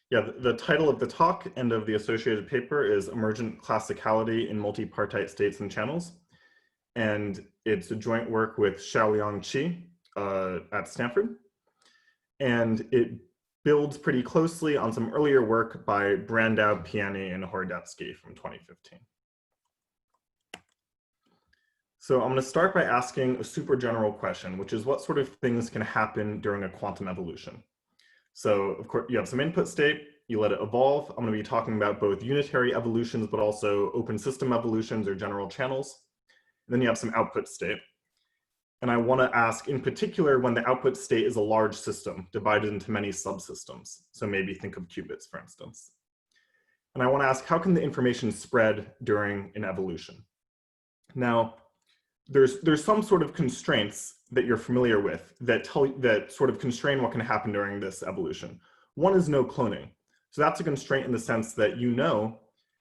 Yeah, the title of the talk and of the associated paper is Emergent Classicality in Multipartite States and Channels. And it's a joint work with Xiaoliang Qi at Stanford. And it builds pretty closely on some earlier work by Brandau, Piani, and Hordetsky from 2015. So I'm going to start by asking a super general question, which is what sort of things can happen during a quantum evolution? So of course, you have some input state, you let it evolve. I'm going to be talking about both unitary evolutions, but also open system evolutions or general channels. And then you have some output state. And I want to ask in particular when the output state is a large system divided into many subsystems. So maybe think of qubits, for instance. And I want to ask, how can the information spread during an evolution? Now, there's some sort of constraints that you're familiar with that sort of constrain what can happen during this evolution. One is no cloning. So that's a constraint in the sense that you know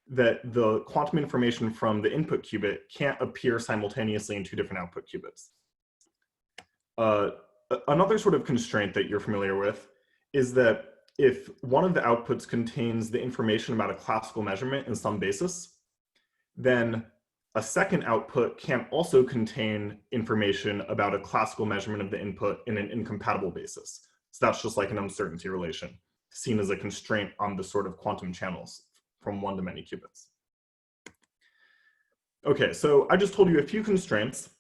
that the quantum information from the input qubit can't appear simultaneously in two different output qubits. Another sort of constraint that you're familiar with is that if one of the outputs contains the information about a classical measurement in some basis, then a second output can also contain information about a classical measurement of the input in an incompatible basis. So that's just like an uncertainty relation, seen as a constraint on the sort of quantum channels from one to many qubits. Okay, so I just told you a few constraints,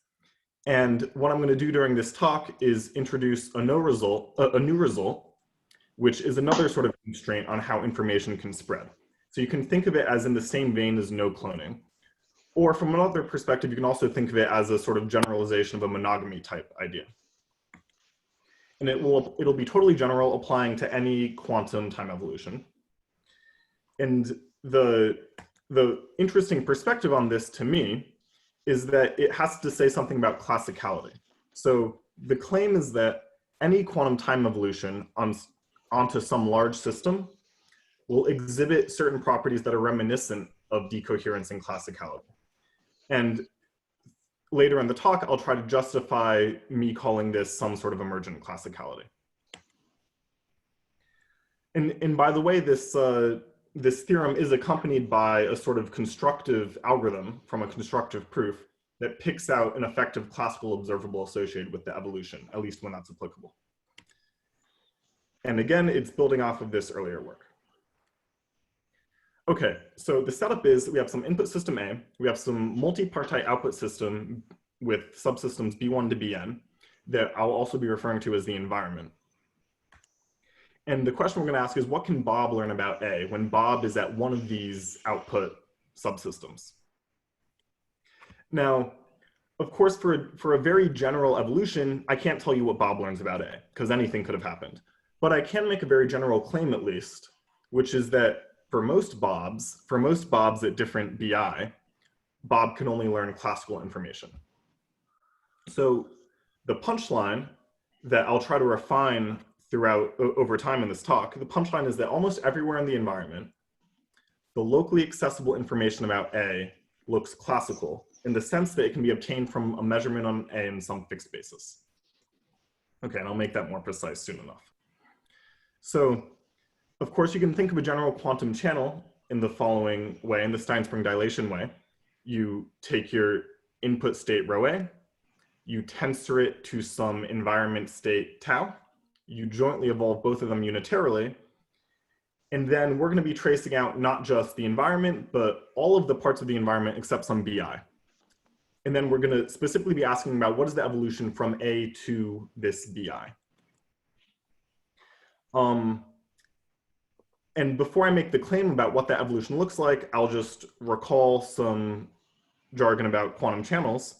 and what I'm going to do during this talk is introduce a new result, which is another sort of constraint on how information can spread. So you can think of it as in the same vein as no cloning. Or from another perspective, you can also think of it as a sort of generalization of a monogamy type idea. And it'll be totally general, applying to any quantum time evolution. And the interesting perspective on this to me is that it has to say something about classicality. So the claim is that any quantum time evolution onto some large system will exhibit certain properties that are reminiscent of decoherence and classicality. And later in the talk, I'll try to justify me calling this some sort of emergent classicality. And by the way, this theorem is accompanied by a sort of constructive algorithm from a constructive proof that picks out an effective classical observable associated with the evolution, at least when that's applicable. And again, it's building off of this earlier work. Okay, so the setup is we have some input system A, we have some multipartite output system with subsystems B1 to Bn that I'll also be referring to as the environment. And the question we're going to ask is, what can Bob learn about A when Bob is at one of these output subsystems? Now, of course, for a very general evolution, I can't tell you what Bob learns about A, because anything could have happened. But I can make a very general claim, at least, which is that for most Bobs at different BI, Bob can only learn classical information. So the punchline that I'll try to refine throughout over time in this talk, the punchline is that almost everywhere in the environment, the locally accessible information about A looks classical in the sense that it can be obtained from a measurement on A in some fixed basis. Okay, and I'll make that more precise soon enough. So, of course, you can think of a general quantum channel in the following way, in the Stein-Spring dilation way. You take your input state rho A, you tensor it to some environment state tau, you jointly evolve both of them unitarily, and then we're going to be tracing out not just the environment, but all of the parts of the environment except some BI. And then we're going to specifically be asking about what is the evolution from A to this BI. And before I make the claim about what that evolution looks like, I'll just recall some jargon about quantum channels.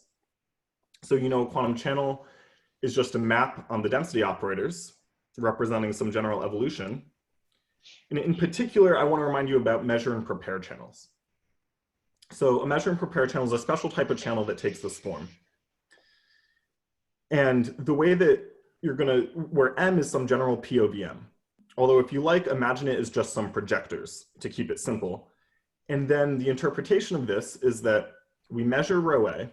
So you know, a quantum channel is just a map on the density operators representing some general evolution. And in particular, I want to remind you about measure and prepare channels. So a measure and prepare channel is a special type of channel that takes this form. And the way that where M is some general POVM. Although if you like, imagine it as just some projectors to keep it simple. And then the interpretation of this is that we measure rho A,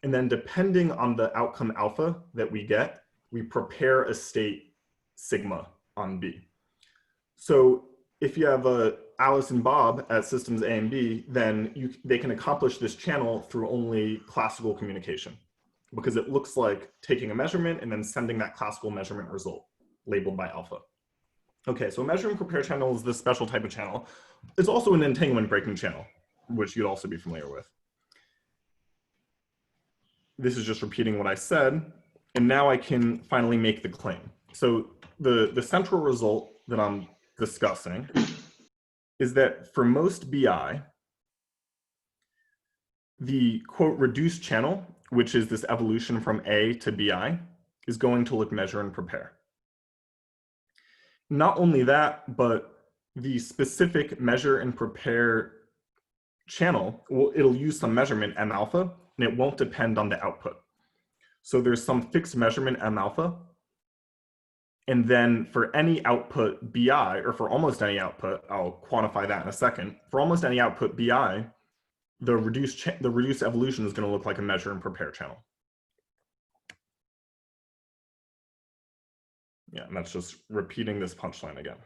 and then depending on the outcome alpha that we get, we prepare a state sigma on B. So if you have Alice and Bob at systems A and B, then they can accomplish this channel through only classical communication, because it looks like taking a measurement and then sending that classical measurement result labeled by alpha. Okay, so a measure and compare channel is this special type of channel. It's also an entanglement breaking channel, which you'd also be familiar with. This is just repeating what I said, and now I can finally make the claim. So the central result that I'm discussing is that for most BI, the quote reduced channel, which is this evolution from A to BI, is going to look measure and prepare. Not only that, but the specific measure and prepare channel, it'll use some measurement M alpha, and it won't depend on the output. So there's some fixed measurement M alpha, and then for any output BI, or for almost any output, I'll quantify that in a second, for almost any output BI, the reduced evolution is going to look like a measure and prepare channel. Yeah, and that's just repeating this punchline again.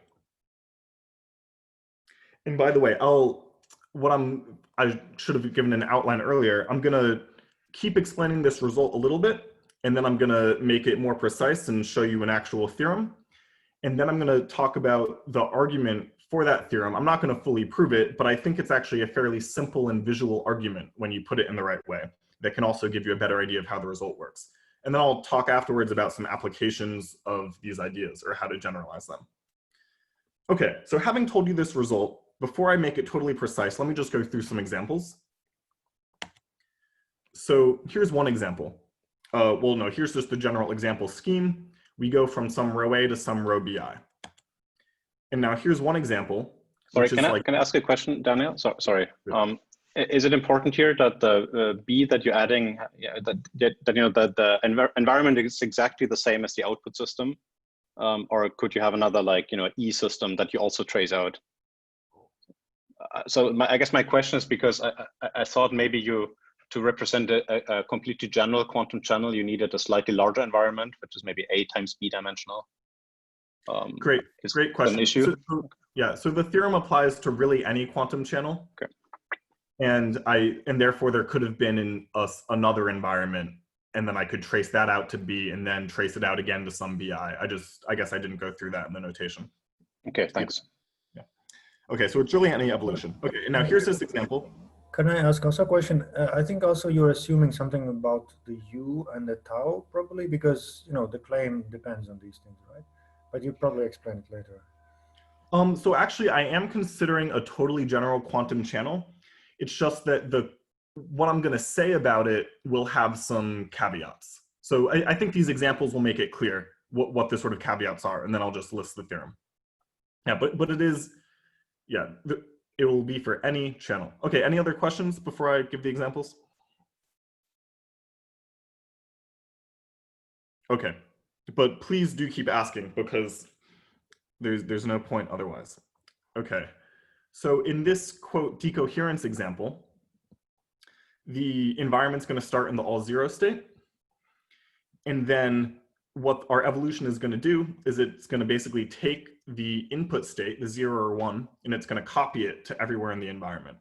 And by the way, I should have given an outline earlier. I'm going to keep explaining this result a little bit, and then I'm going to make it more precise and show you an actual theorem. And then I'm going to talk about the argument for that theorem. I'm not going to fully prove it, but I think it's actually a fairly simple and visual argument when you put it in the right way that can also give you a better idea of how the result works. And then I'll talk afterwards about some applications of these ideas or how to generalize them. Okay, so having told you this result, before I make it totally precise, let me just go through some examples. So here's one example. Well, no, here's just the general example scheme. We go from some row A to some row BI. And now here's one example. Sorry, can I ask a question, Daniel? Sorry. Is it important here that the B that you're adding, that the environment is exactly the same as the output system? Or could you have another, like, E system that you also trace out? So I guess my question is because I thought maybe to represent a completely general quantum channel, you needed a slightly larger environment, which is maybe A times B dimensional. Great question. An issue? So the theorem applies to really any quantum channel. Okay. And therefore there could have been in another environment, and then I could trace that out to B and then trace it out again to some BI. I guess I didn't go through that in the notation. Okay, thanks. Yeah. Okay, so it's really any evolution. Okay, and now here's this example. Can I ask also a question? I think also you're assuming something about the U and the tau, probably, because the claim depends on these things, right? But you probably explain it later. So actually, I am considering a totally general quantum channel. It's just that what I'm going to say about it will have some caveats. So I think these examples will make it clear what the sort of caveats are, and then I'll just list the theorem. Yeah, but it is, yeah, it will be for any channel. Okay, any other questions before I give the examples? Okay, but please do keep asking because there's no point otherwise. Okay, so in this quote decoherence example, the environment's going to start in the all zero state. And then what our evolution is going to do is it's going to basically take the input state, the 0 or 1, and it's going to copy it to everywhere in the environment.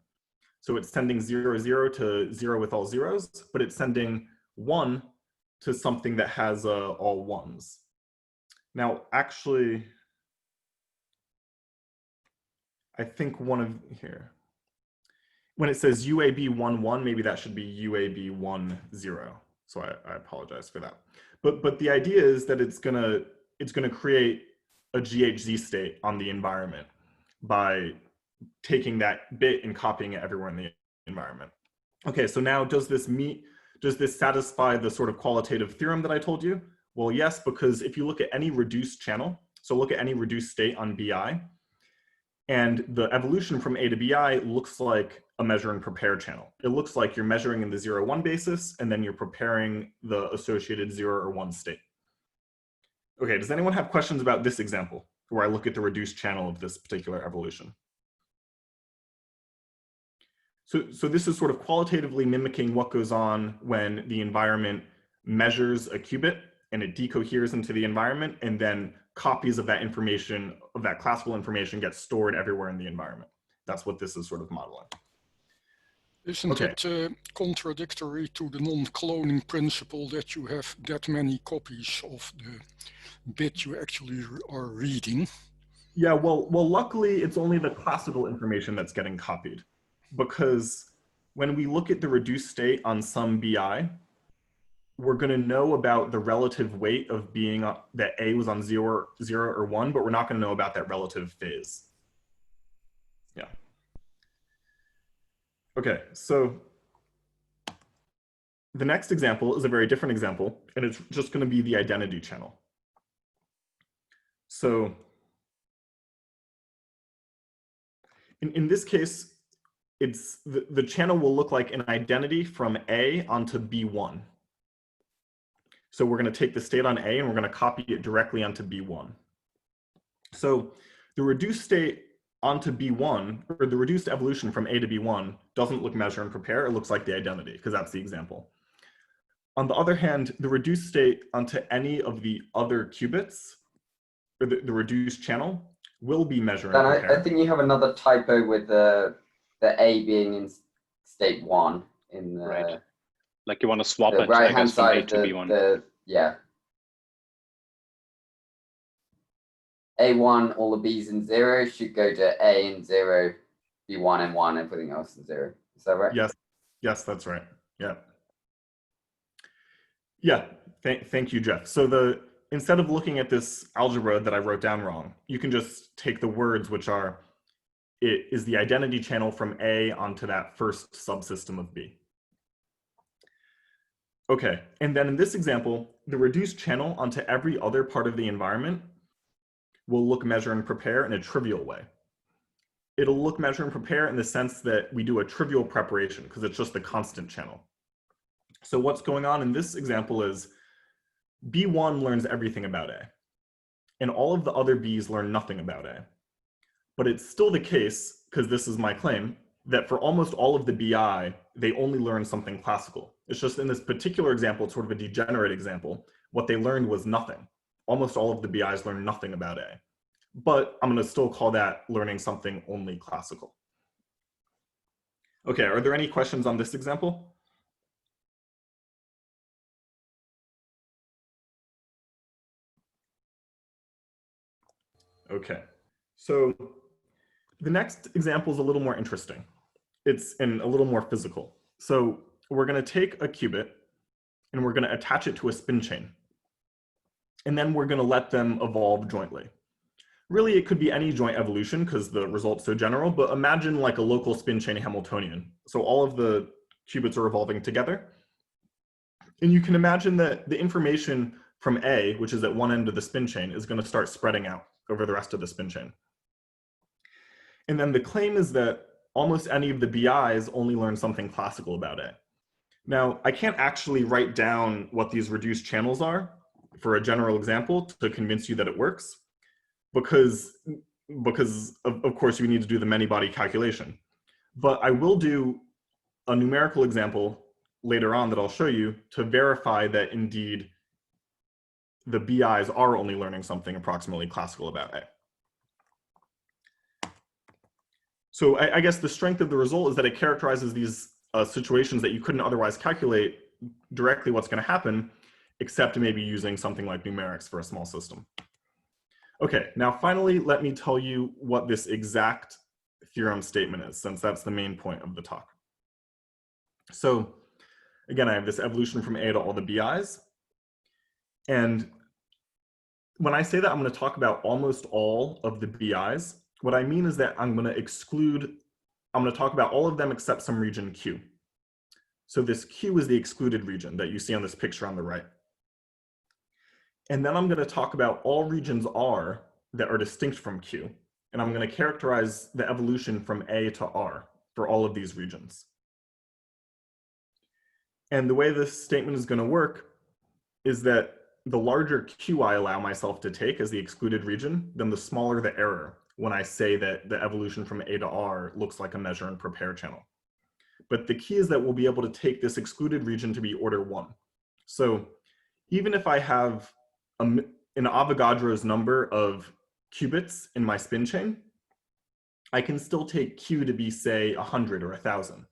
So it's sending 0, 0 to 0 with all zeros, but it's sending 1 to something that has all ones. Now, actually, I think when it says UAB 1, 1, maybe that should be UAB 1, 0. So I apologize for that. But the idea is that it's gonna create a GHZ state on the environment by taking that bit and copying it everywhere in the environment. Okay, so now does this satisfy the sort of qualitative theorem that I told you? Well, yes, because if you look at any reduced channel, so look at any reduced state on BI, and the evolution from A to BI looks like a measure and prepare channel. It looks like you're measuring in the 0, 1 basis, and then you're preparing the associated 0 or 1 state. Okay, does anyone have questions about this example, where I look at the reduced channel of this particular evolution? So this is sort of qualitatively mimicking what goes on when the environment measures a qubit and it decoheres into the environment and then copies of that information, of that classical information, get stored everywhere in the environment. That's what this is sort of modeling. Isn't it contradictory to the non-cloning principle that you have that many copies of the bit you actually are reading? Yeah, well, luckily it's only the classical information that's getting copied, because when we look at the reduced state on some BI, we're going to know about the relative weight of being that A was on 0 or 1, but we're not going to know about that relative phase. Yeah. Okay, so the next example is a very different example, and it's just going to be the identity channel. So in this case, it's the channel will look like an identity from A onto B1. So we're going to take the state on A and we're going to copy it directly onto B1. So the reduced state onto B1, or the reduced evolution from A to B1, doesn't look measure and prepare. It looks like the identity, because that's the example. On the other hand, the reduced state onto any of the other qubits, or the reduced channel, will be measure and prepare. I think you have another typo with the A being in state 1 in the right. Like you want to swap the it, right I hand guess, from side A of to B1. yeah. A1, all the B's in 0 should go to A in 0, B1 and 1, everything else in 0. Is that right? Yes, that's right. Yeah. Yeah, thank you, Jeff. So instead of looking at this algebra that I wrote down wrong, you can just take the words, which are, it is the identity channel from A onto that first subsystem of B. Okay, and then in this example, the reduced channel onto every other part of the environment will look measure and prepare in a trivial way. It'll look measure and prepare in the sense that we do a trivial preparation, because it's just a constant channel. So what's going on in this example is B1 learns everything about A, and all of the other Bs learn nothing about A. But it's still the case, because this is my claim, that for almost all of the BI, they only learn something classical. It's just in this particular example, it's sort of a degenerate example, what they learned was nothing. Almost all of the BIs learn nothing about A. But I'm going to still call that learning something only classical. Okay, are there any questions on this example? Okay, so the next example is a little more interesting. It's a little more physical. So we're going to take a qubit and we're going to attach it to a spin chain. And then we're going to let them evolve jointly. Really, it could be any joint evolution because the result's so general, but imagine like a local spin chain Hamiltonian. So all of the qubits are evolving together. And you can imagine that the information from A, which is at one end of the spin chain, is going to start spreading out over the rest of the spin chain. And then the claim is that almost any of the BIs only learn something classical about A. Now, I can't actually write down what these reduced channels are for a general example to convince you that it works, because of course you need to do the many-body calculation. But I will do a numerical example later on that I'll show you to verify that indeed the BIs are only learning something approximately classical about A. So I guess the strength of the result is that it characterizes these situations that you couldn't otherwise calculate directly what's going to happen, except maybe using something like numerics for a small system. Okay, now finally, let me tell you what this exact theorem statement is, since that's the main point of the talk. So again, I have this evolution from A to all the BIs. And when I say that I'm going to talk about almost all of the BIs, what I mean is that I'm going to talk about all of them except some region Q. So this Q is the excluded region that you see on this picture on the right. And then I'm going to talk about all regions R that are distinct from Q. And I'm going to characterize the evolution from A to R for all of these regions. And the way this statement is going to work is that the larger Q I allow myself to take as the excluded region, then the smaller the error when I say that the evolution from A to R looks like a measure and prepare channel. But the key is that we'll be able to take this excluded region to be order 1. So even if I have an Avogadro's number of qubits in my spin chain, I can still take Q to be, say, 100 or 1,000.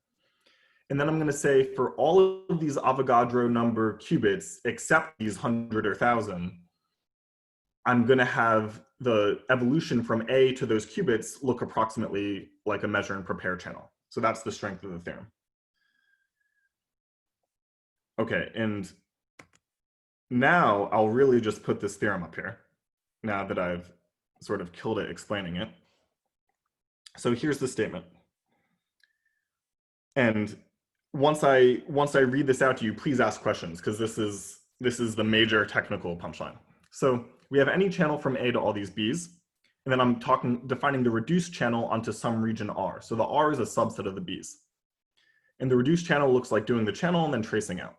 And then I'm going to say for all of these Avogadro number qubits, except these 100 or 1,000, I'm going to have the evolution from A to those qubits look approximately like a measure and prepare channel. So that's the strength of the theorem. Okay, and now I'll really just put this theorem up here, now that I've sort of killed it explaining it. So here's the statement. And once I read this out to you, please ask questions, because this is the major technical punchline. So we have any channel from A to all these B's, and then I'm defining the reduced channel onto some region R. So the R is a subset of the B's. And the reduced channel looks like doing the channel and then tracing out.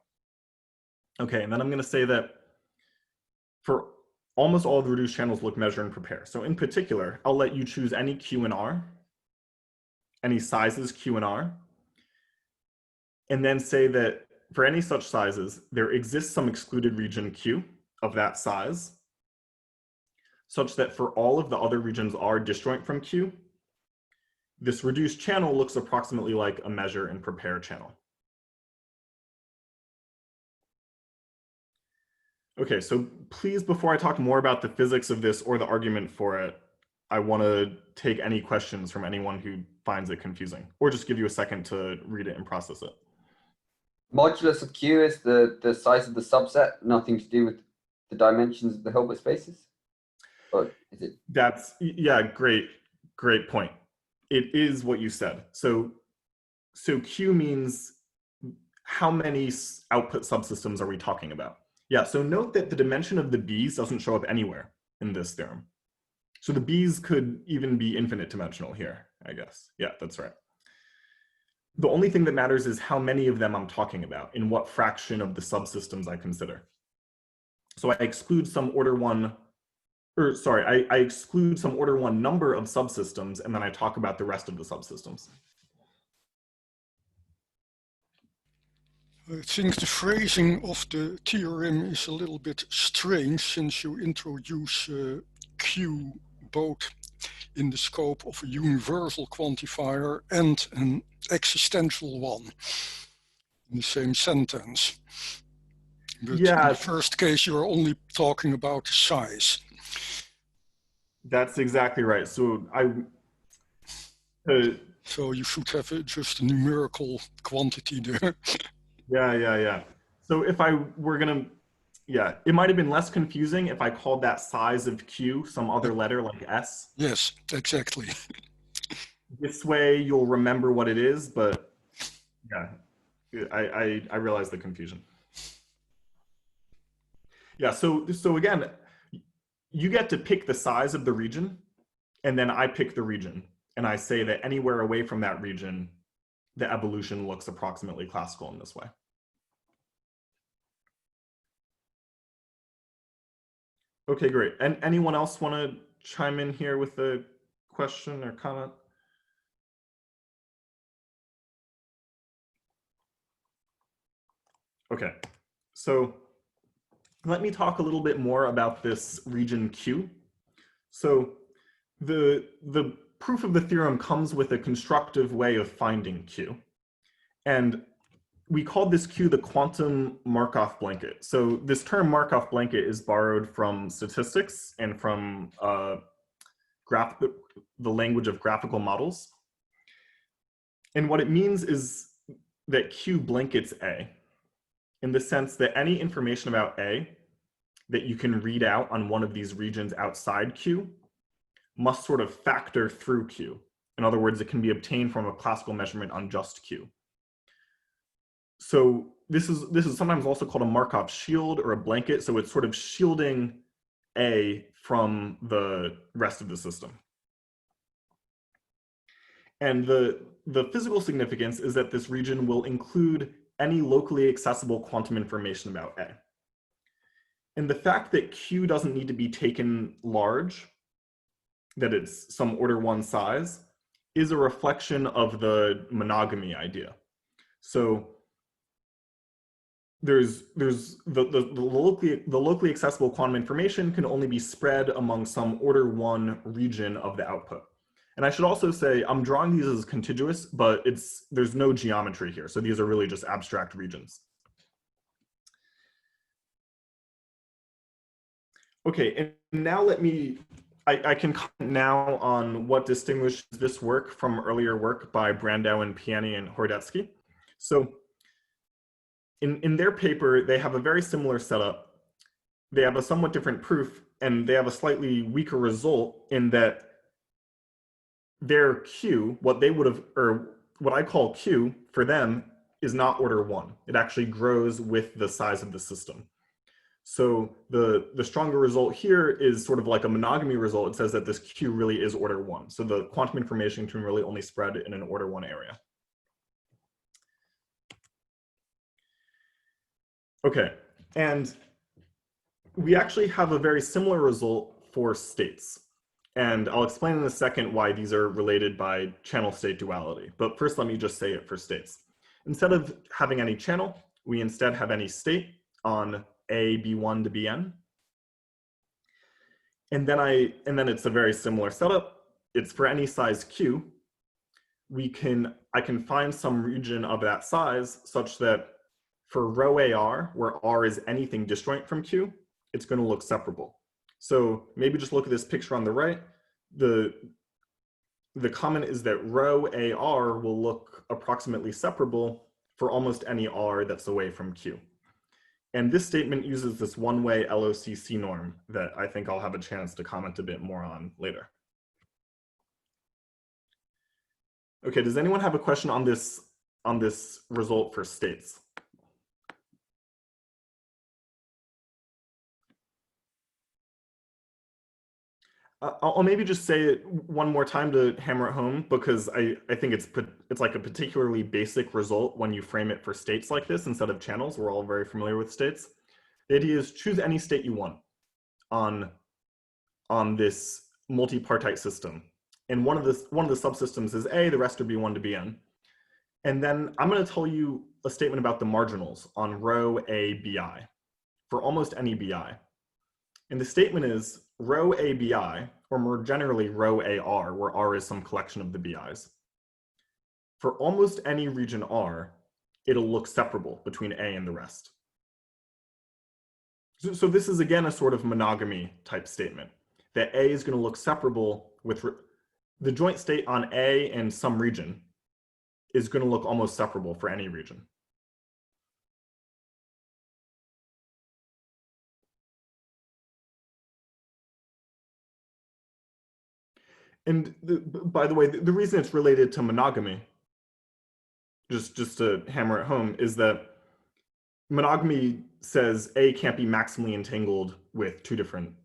Okay, and then I'm going to say that for almost all of the reduced channels look measure and prepare. So in particular, I'll let you choose any Q and R, any sizes Q and R, and then say that for any such sizes, there exists some excluded region Q of that size, such that for all of the other regions R disjoint from Q, this reduced channel looks approximately like a measure and prepare channel. Okay, so please, before I talk more about the physics of this or the argument for it, I want to take any questions from anyone who finds it confusing, or just give you a second to read it and process it. Modulus of Q is the size of the subset, nothing to do with the dimensions of the Hilbert spaces? Or is it? That's, yeah, great point. It is what you said. So Q means how many output subsystems are we talking about? Yeah, so note that the dimension of the B's doesn't show up anywhere in this theorem. So the B's could even be infinite dimensional here, I guess. Yeah, that's right. The only thing that matters is how many of them I'm talking about, in what fraction of the subsystems I consider. So I exclude some order one, or sorry, I exclude some order one number of subsystems, and then I talk about the rest of the subsystems. I think the phrasing of the theorem is a little bit strange, since you introduce Q both in the scope of a universal quantifier and an existential one in the same sentence. But yeah, in the first case, you're only talking about size. That's exactly right. So so you should have just a numerical quantity there. Yeah. So if I were gonna, yeah, it might have been less confusing if I called that size of Q some other letter like S. Yes, exactly. This way you'll remember what it is, but yeah, I realize the confusion. Yeah, so again, you get to pick the size of the region, and then I pick the region, and I say that anywhere away from that region, the evolution looks approximately classical in this way. Okay, great. And anyone else want to chime in here with a question or comment? Okay, so let me talk a little bit more about this region Q. So the proof of the theorem comes with a constructive way of finding Q. And we called this Q the quantum Markov blanket. So this term Markov blanket is borrowed from statistics and from the language of graphical models. And what it means is that Q blankets A, in the sense that any information about A that you can read out on one of these regions outside Q must sort of factor through Q. In other words, it can be obtained from a classical measurement on just Q. So this is sometimes also called a Markov shield or a blanket. So it's sort of shielding A from the rest of the system. And the physical significance is that this region will include any locally accessible quantum information about A. And the fact that Q doesn't need to be taken large, that it's some order one size, is a reflection of the monogamy idea. So there's the locally accessible quantum information can only be spread among some order 1 region of the output. And I should also say I'm drawing these as contiguous, but there's no geometry here. So these are really just abstract regions. Okay, and now I can comment now on what distinguishes this work from earlier work by Brandau and Piani and Hordetsky. So in their paper, they have a very similar setup. They have a somewhat different proof, and they have a slightly weaker result in that their Q, what they would have, or what I call Q for them, is not order 1. It actually grows with the size of the system. So the stronger result here is sort of like a monogamy result. It says that this Q really is order 1. So the quantum information can really only spread in an order 1 area. Okay, and we actually have a very similar result for states. And I'll explain in a second why these are related by channel state duality. But first, let me just say it for states. Instead of having any channel, we instead have any state on A, B1 to Bn. And then it's a very similar setup. It's for any size Q. I can find some region of that size such that for rho AR, where R is anything disjoint from Q, it's going to look separable. So maybe just look at this picture on the right. The comment is that rho AR will look approximately separable for almost any R that's away from Q. And this statement uses this one-way LOCC norm that I think I'll have a chance to comment a bit more on later. Okay, does anyone have a question on this result for states? I'll maybe just say it one more time to hammer it home, because I think it's like a particularly basic result when you frame it for states like this instead of channels. We're all very familiar with states. The idea is choose any state you want on this multipartite system. And one of the subsystems is A, the rest are B1 to Bn. And then I'm going to tell you a statement about the marginals on rho A Bi for almost any Bi. And the statement is rho A Bi, or more generally rho AR, where R is some collection of the Bi's. For almost any region R, it'll look separable between A and the rest. So this is again a sort of monogamy type statement, that A is going to look separable with the joint state on A and some region is going to look almost separable for any region. And by the way, the reason it's related to monogamy, just to hammer it home, is that monogamy says A can't be maximally entangled with two different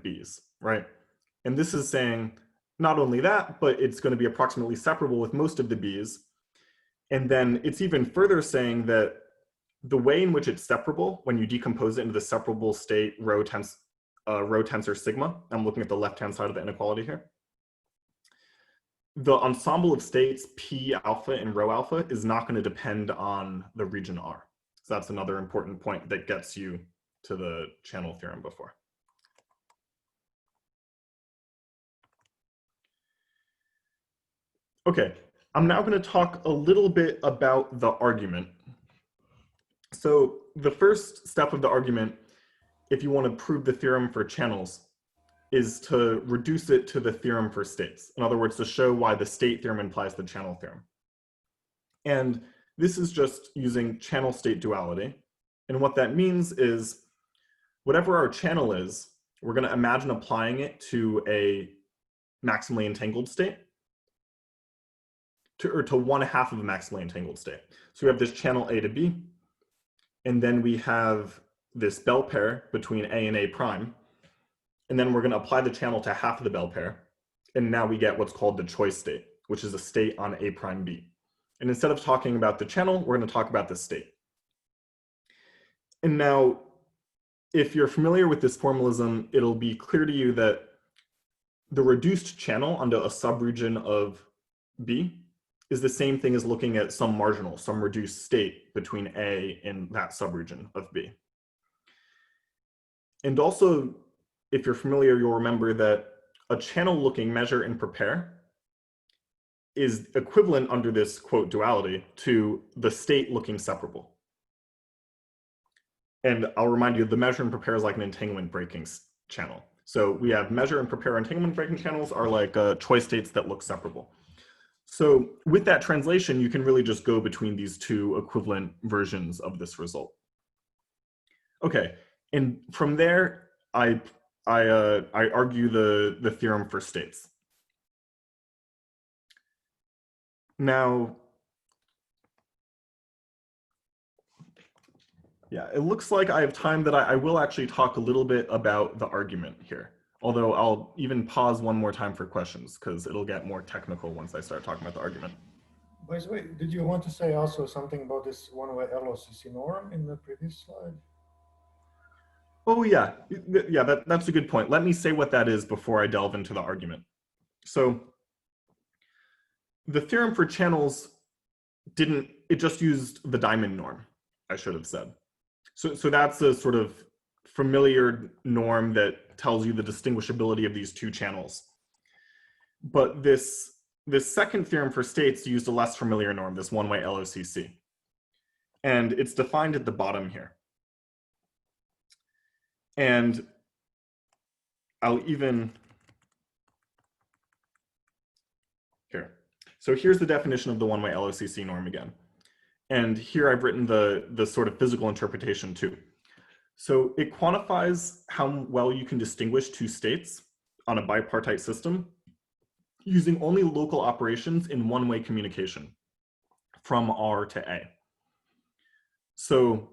B's, right? And this is saying not only that, but it's going to be approximately separable with most of the B's. And then it's even further saying that the way in which it's separable, when you decompose it into the separable state rho tensor sigma, I'm looking at the left-hand side of the inequality here. The ensemble of states P alpha and rho alpha is not going to depend on the region R. So that's another important point that gets you to the channel theorem before. Okay, I'm now going to talk a little bit about the argument. So the first step of the argument, if you want to prove the theorem for channels, is to reduce it to the theorem for states. In other words, to show why the state theorem implies the channel theorem. And this is just using channel state duality. And what that means is whatever our channel is, we're going to imagine applying it to a maximally entangled state, to one half of a maximally entangled state. So we have this channel A to B, and then we have this bell pair between A and A prime. And then we're going to apply the channel to half of the bell pair. And now we get what's called the choice state, which is a state on A prime B. And instead of talking about the channel, we're going to talk about the state. And now, if you're familiar with this formalism, it'll be clear to you that the reduced channel onto a subregion of B is the same thing as looking at some marginal, some reduced state between A and that subregion of B. And also, if you're familiar, you'll remember that a channel-looking measure and prepare is equivalent under this quote duality to the state looking separable. And I'll remind you, the measure and prepare is like an entanglement breaking channel. So we have measure and prepare entanglement breaking channels are like choice states that look separable. So with that translation, you can really just go between these two equivalent versions of this result. Okay, and from there, I argue the theorem for states. Now, yeah, it looks like I have time that I will actually talk a little bit about the argument here. Although I'll even pause one more time for questions because it'll get more technical once I start talking about the argument. By the way, did you want to say also something about this one-way LOCC norm in the previous slide? Oh yeah, that's a good point. Let me say what that is before I delve into the argument. So the theorem for channels it just used the diamond norm, I should have said. So that's a sort of familiar norm that tells you the distinguishability of these two channels. But this second theorem for states used a less familiar norm, this one-way LOCC. And it's defined at the bottom here. And I'll even, here. So here's the definition of the one-way LOCC norm again. And here I've written the sort of physical interpretation too. So it quantifies how well you can distinguish two states on a bipartite system using only local operations in one-way communication from R to A. So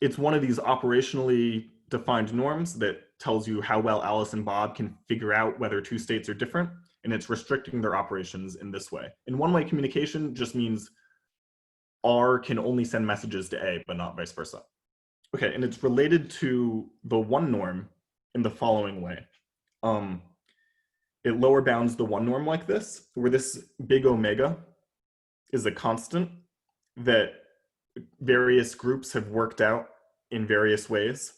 it's one of these operationally defined norms that tells you how well Alice and Bob can figure out whether two states are different, and it's restricting their operations in this way. And one-way communication just means R can only send messages to A, but not vice versa. Okay, and it's related to the one norm in the following way. It lower bounds the one norm like this, where this big omega is a constant that various groups have worked out in various ways.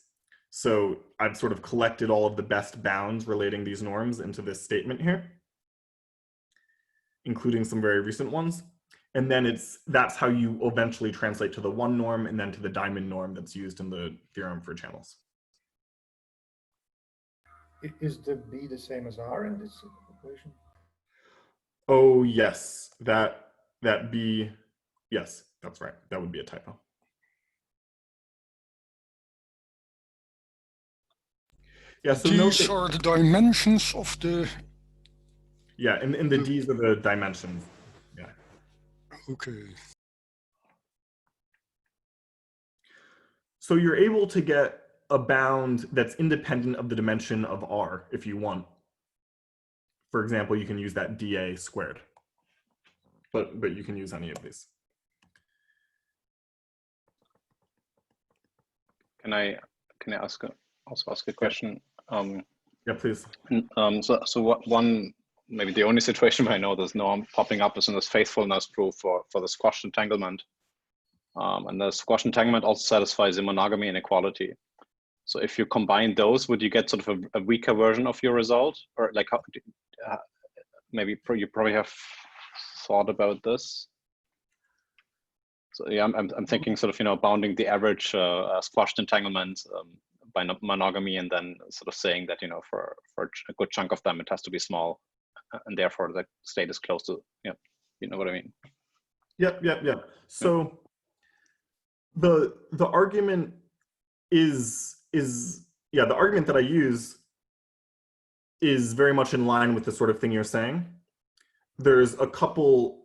So I've sort of collected all of the best bounds relating these norms into this statement here, including some very recent ones. And then that's how you eventually translate to the one norm and then to the diamond norm that's used in the theorem for channels. Is the B the same as R in this equation? Oh, yes, that B, yes, that's right. That would be a typo. Yeah, so these are the dimensions of the... Yeah, and the D's are the dimensions. Yeah. Okay. So you're able to get a bound that's independent of the dimension of R if you want. For example, you can use that dA squared, but you can use any of these. Can I also ask a question? Yeah, please. So one, maybe the only situation where I know there's norm popping up is in this faithfulness proof for the squashed entanglement. And the squashed entanglement also satisfies the monogamy inequality. So if you combine those, would you get sort of a weaker version of your result? Or like, how, maybe you probably have thought about this. So yeah, I'm thinking sort of, bounding the average squashed entanglement by monogamy, and then sort of saying that, for a good chunk of them, it has to be small, and therefore the state is close to, you know what I mean? Yep. So the argument the argument that I use is very much in line with the sort of thing you're saying. There's a couple,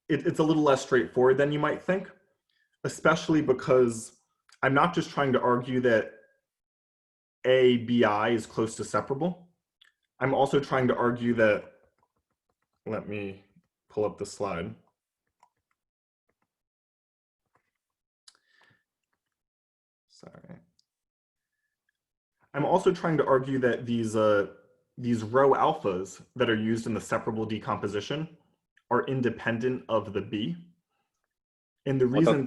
it's a little less straightforward than you might think, especially because I'm not just trying to argue that ABI is close to separable. I'm also trying to argue that, let me pull up the slide. Sorry. I'm also trying to argue that these row alphas that are used in the separable decomposition are independent of the B. And the reason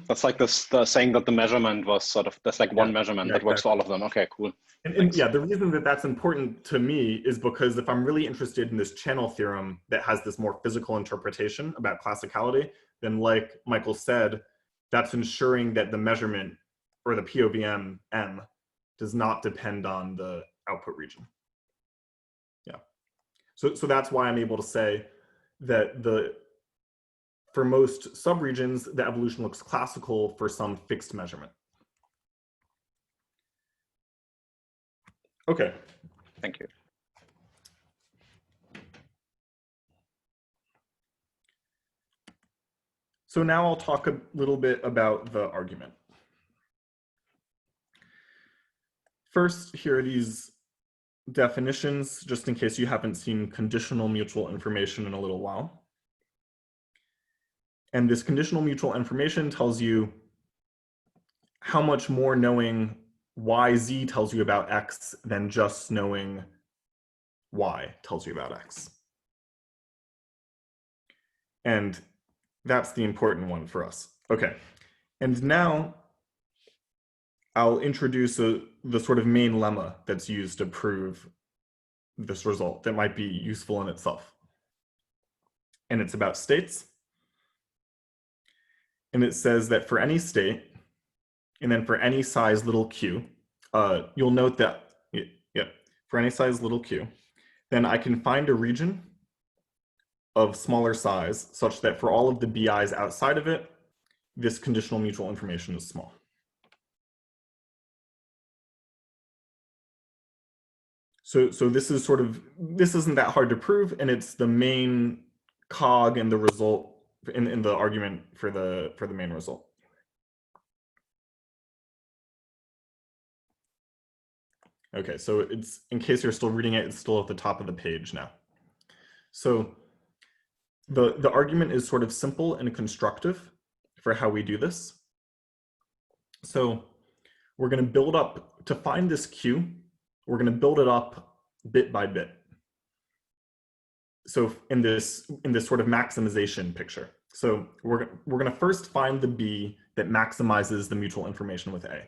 that's like this saying that the measurement was sort of, that's like one measurement that works for all of them. Okay, cool. And yeah, the reason that that's important to me is because if I'm really interested in this channel theorem that has this more physical interpretation about classicality, then like Michael said, that's ensuring that the measurement or the POVM M does not depend on the output region. Yeah. So that's why I'm able to say that for most subregions, the evolution looks classical for some fixed measurement. Okay. Thank you. So now I'll talk a little bit about the argument. First, here are these definitions, just in case you haven't seen conditional mutual information in a little while. And this conditional mutual information tells you how much more knowing YZ tells you about X than just knowing Y tells you about X. And that's the important one for us. Okay, and now I'll introduce the sort of main lemma that's used to prove this result that might be useful in itself. And it's about states. And it says that for any state, and then for any size little q, you'll note that, for any size little q, then I can find a region of smaller size such that for all of the BIs outside of it, this conditional mutual information is small. So this is this isn't that hard to prove, and it's the main cog in the result, in the argument for the main result. Okay, so it's, in case you're still reading it, it's still at the top of the page now. So the argument is sort of simple and constructive for how we do this. So we're going to build up, to find this Q, we're going to build it up bit by bit. So in this sort of maximization picture. So we're going to first find the B that maximizes the mutual information with A.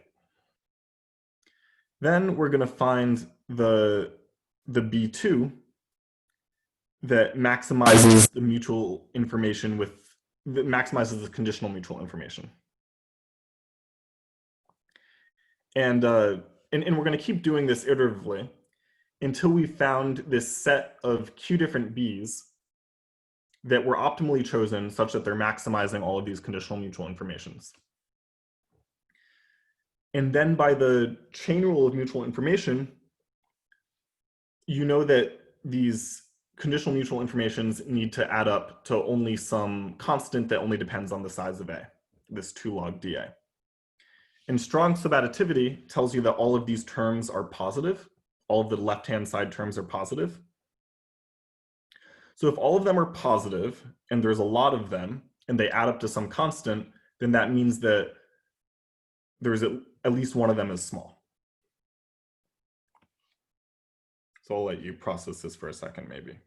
Then we're going to find the B2 that maximizes the mutual information that maximizes the conditional mutual information. And we're going to keep doing this iteratively until we found this set of Q different Bs that were optimally chosen such that they're maximizing all of these conditional mutual informations. And then by the chain rule of mutual information, you know that these conditional mutual informations need to add up to only some constant that only depends on the size of A, this 2 log dA. And strong subadditivity tells you that all of these terms are positive. All of the left-hand side terms are positive. So if all of them are positive, and there's a lot of them, and they add up to some constant, then that means that there's at least one of them is small. So I'll let you process this for a second, maybe.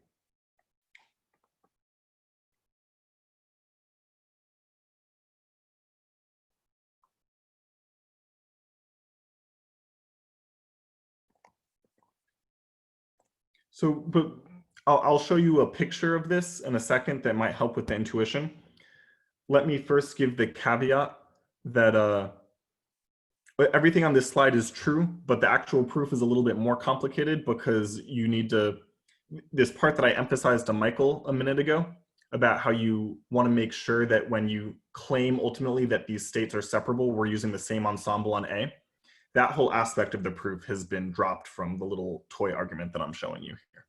So, but I'll show you a picture of this in a second that might help with the intuition. Let me first give the caveat that everything on this slide is true, but the actual proof is a little bit more complicated because you need to, this part that I emphasized to Michael a minute ago about how you want to make sure that when you claim ultimately that these states are separable, we're using the same ensemble on A. That whole aspect of the proof has been dropped from the little toy argument that I'm showing you here.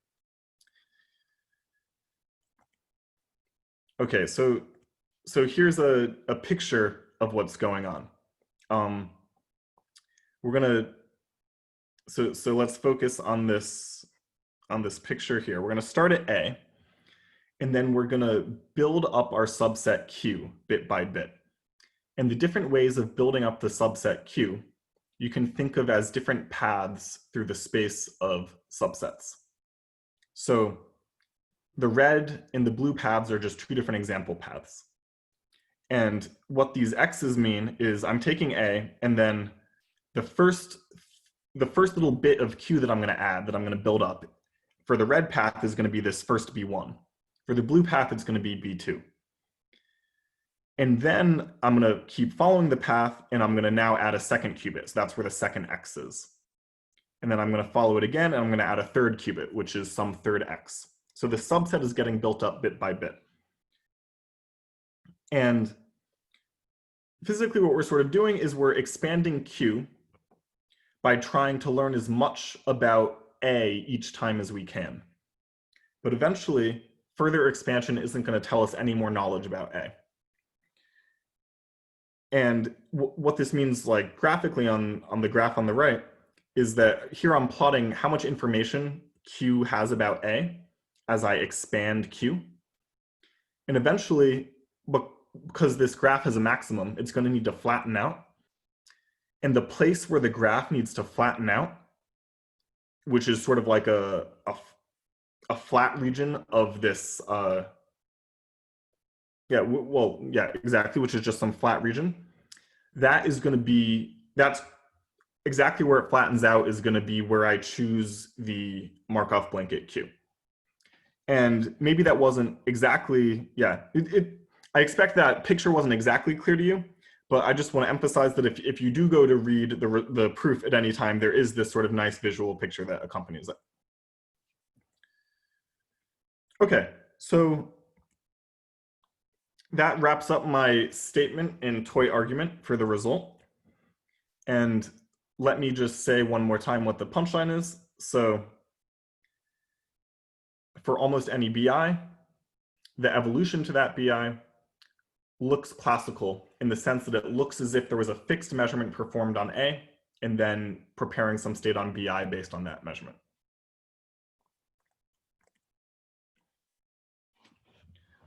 Okay, so here's a picture of what's going on. We're gonna, so let's focus on this picture here. We're gonna start at A, and then we're gonna build up our subset Q bit by bit. And the different ways of building up the subset Q, you can think of as different paths through the space of subsets. So the red and the blue paths are just two different example paths. And what these X's mean is I'm taking A, and then the first little bit of Q that I'm going to add, that I'm going to build up, for the red path is going to be this first B1. For the blue path, it's going to be B2. And then I'm going to keep following the path, and I'm going to now add a second qubit. So that's where the second X is. And then I'm going to follow it again, and I'm going to add a third qubit, which is some third X. So the subset is getting built up bit by bit. And physically, what we're sort of doing is we're expanding Q by trying to learn as much about A each time as we can. But eventually, further expansion isn't going to tell us any more knowledge about A. And what this means, like graphically on the graph on the right, is that here I'm plotting how much information Q has about A as I expand Q. And eventually, because this graph has a maximum, it's going to need to flatten out. And the place where the graph needs to flatten out, which is sort of like a flat region of this, exactly, which is just some flat region. That is going to be, that's exactly where it flattens out, is going to be where I choose the Markov blanket Q. And maybe that wasn't exactly, I expect that picture wasn't exactly clear to you, but I just want to emphasize that if you do go to read the proof at any time, there is this sort of nice visual picture that accompanies it. Okay, so that wraps up my statement and toy argument for the result. And let me just say one more time what the punchline is. So for almost any BI, the evolution to that BI looks classical in the sense that it looks as if there was a fixed measurement performed on A and then preparing some state on BI based on that measurement.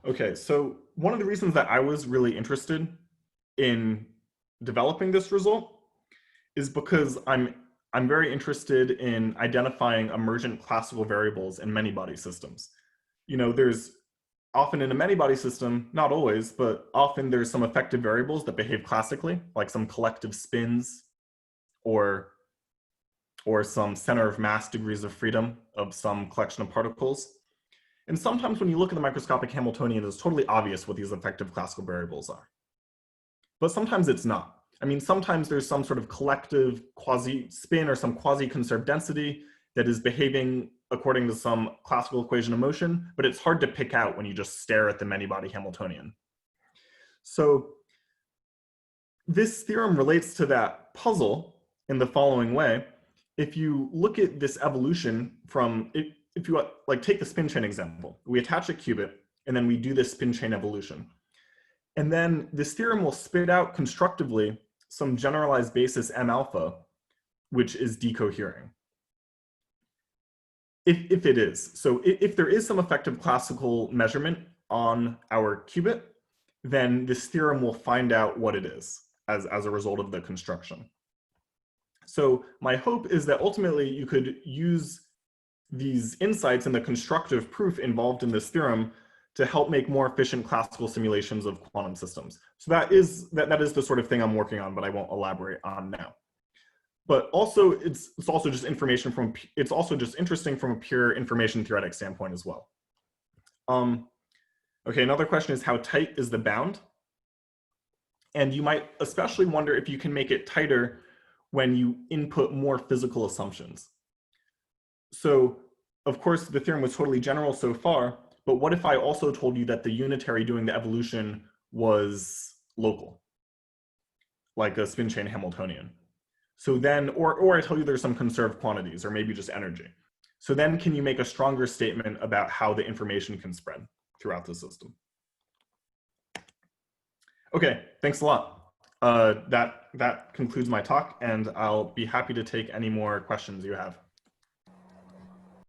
Okay, so one of the reasons that I was really interested in developing this result is because I'm very interested in identifying emergent classical variables in many-body systems. You know, there's often in a many-body system, not always, but often there's some effective variables that behave classically, like some collective spins or some center of mass degrees of freedom of some collection of particles. And sometimes when you look at the microscopic Hamiltonian, it's totally obvious what these effective classical variables are. But sometimes it's not. I mean, sometimes there's some sort of collective quasi-spin or some quasi-conserved density that is behaving according to some classical equation of motion, but it's hard to pick out when you just stare at the many-body Hamiltonian. So this theorem relates to that puzzle in the following way. If you look at this evolution from, if you like take the spin chain example, we attach a qubit and then we do this spin chain evolution. And then this theorem will spit out constructively some generalized basis M alpha, which is decohering. If it is. So if there is some effective classical measurement on our qubit, then this theorem will find out what it is as a result of the construction. So my hope is that ultimately you could use these insights and the constructive proof involved in this theorem to help make more efficient classical simulations of quantum systems. So that is the sort of thing I'm working on, but I won't elaborate on now. But also it's also just information from, it's also just interesting from a pure information theoretic standpoint as well. Okay, another question is how tight is the bound? And you might especially wonder if you can make it tighter when you input more physical assumptions. So of course the theorem was totally general so far, but what if I also told you that the unitary doing the evolution was local, like a spin chain Hamiltonian? So then, or I tell you there's some conserved quantities or maybe just energy. So then can you make a stronger statement about how the information can spread throughout the system? Okay, thanks a lot. That concludes my talk, and I'll be happy to take any more questions you have.